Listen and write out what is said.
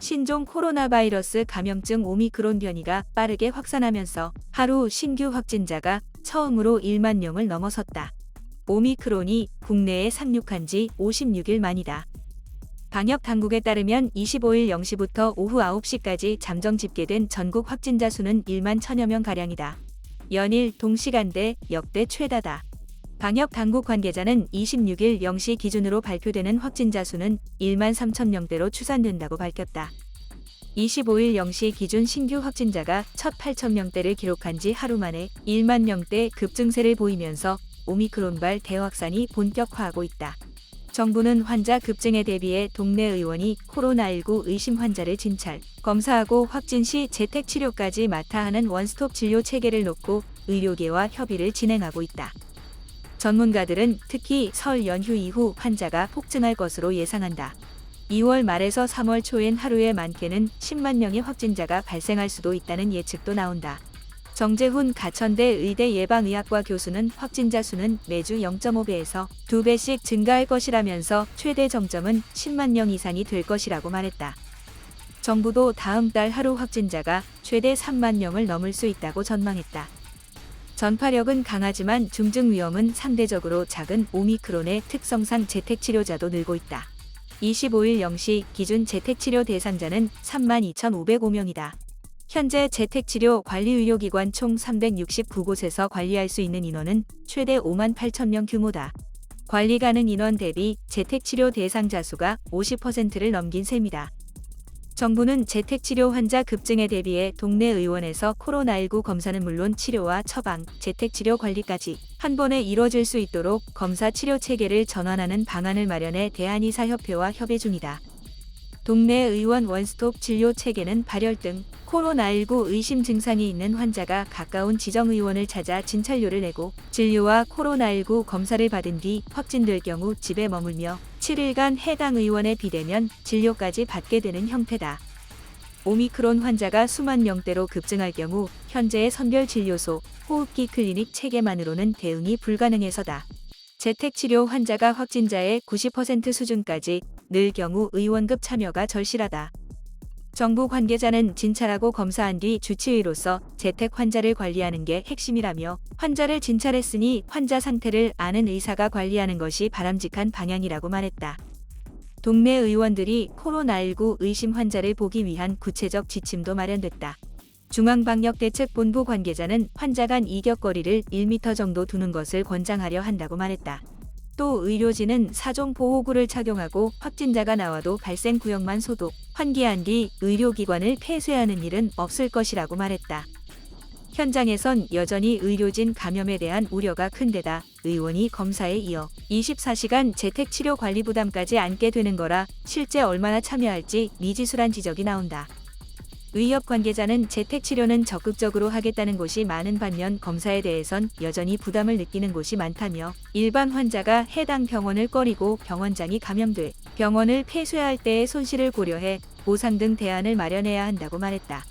신종 코로나 바이러스 감염증 오미크론 변이가 빠르게 확산하면서 하루 신규 확진자가 처음으로 1만 명을 넘어섰다. 오미크론이 국내에 상륙한 지 56일 만이다. 방역 당국에 따르면 25일 0시부터 오후 9시까지 잠정 집계된 전국 확진자 수는 1만 1000여 명가량이다. 연일 동시간대 역대 최다다. 방역 당국 관계자는 26일 0시 기준으로 발표되는 확진자 수는 1만 3000명대로 추산된다고 밝혔다. 25일 0시 기준 신규 확진자가 첫 8000명대를 기록한 지 하루 만에 1만 명대 급증세를 보이면서 오미크론발 대확산이 본격화하고 있다. 정부는 환자 급증에 대비해 동네 의원이 코로나19 의심 환자를 진찰, 검사하고 확진 시 재택치료까지 맡아 하는 원스톱 진료 체계를 놓고 의료계와 협의를 진행하고 있다. 전문가들은 특히 설 연휴 이후 환자가 폭증할 것으로 예상한다. 2월 말에서 3월 초엔 하루에 많게는 10만 명의 확진자가 발생할 수도 있다는 예측도 나온다. 정재훈 가천대 의대 예방의학과 교수는 확진자 수는 매주 0.5배에서 2배씩 증가할 것이라면서 최대 정점은 10만 명 이상이 될 것이라고 말했다. 정부도 다음 달 하루 확진자가 최대 3만 명을 넘을 수 있다고 전망했다. 전파력은 강하지만 중증 위험은 상대적으로 작은 오미크론의 특성상 재택치료자도 늘고 있다. 25일 0시 기준 재택치료 대상자는 32,505명이다. 현재 재택치료 관리의료기관 총 369곳에서 관리할 수 있는 인원은 최대 5만 8천 명 규모다. 관리 가능 인원 대비 재택치료 대상자 수가 50%를 넘긴 셈이다. 정부는 재택치료 환자 급증에 대비해 동네 의원에서 코로나19 검사는 물론 치료와 처방, 재택치료 관리까지 한 번에 이뤄질 수 있도록 검사 치료 체계를 전환하는 방안을 마련해 대한의사협회와 협의 중이다. 동네 의원 원스톱 진료 체계는 발열 등 코로나19 의심 증상이 있는 환자가 가까운 지정의원을 찾아 진찰료를 내고 진료와 코로나19 검사를 받은 뒤 확진될 경우 집에 머물며 7일간 해당 의원에 비대면 진료까지 받게 되는 형태다. 오미크론 환자가 수만 명대로 급증할 경우 현재의 선별진료소, 호흡기 클리닉 체계만으로는 대응이 불가능해서다. 재택치료 환자가 확진자의 90% 수준까지 늘 경우 의원급 참여가 절실하다. 정부 관계자는 진찰하고 검사한 뒤 주치의로서 재택 환자를 관리하는 게 핵심이라며 환자를 진찰했으니 환자 상태를 아는 의사가 관리하는 것이 바람직한 방향이라고 말했다. 동네 의원들이 코로나19 의심 환자를 보기 위한 구체적 지침도 마련됐다. 중앙방역대책본부 관계자는 환자 간 이격거리를 1m 정도 두는 것을 권장하려 한다고 말했다. 또 의료진은 4종 보호구를 착용하고 확진자가 나와도 발생 구역만 소독, 환기한 뒤 의료기관을 폐쇄하는 일은 없을 것이라고 말했다. 현장에선 여전히 의료진 감염에 대한 우려가 큰 데다 의원이 검사에 이어 24시간 재택치료 관리 부담까지 안게 되는 거라 실제 얼마나 참여할지 미지수란 지적이 나온다. 의협 관계자는 재택치료는 적극적으로 하겠다는 곳이 많은 반면 검사에 대해선 여전히 부담을 느끼는 곳이 많다며 일반 환자가 해당 병원을 꺼리고 병원장이 감염돼 병원을 폐쇄할 때의 손실을 고려해 보상 등 대안을 마련해야 한다고 말했다.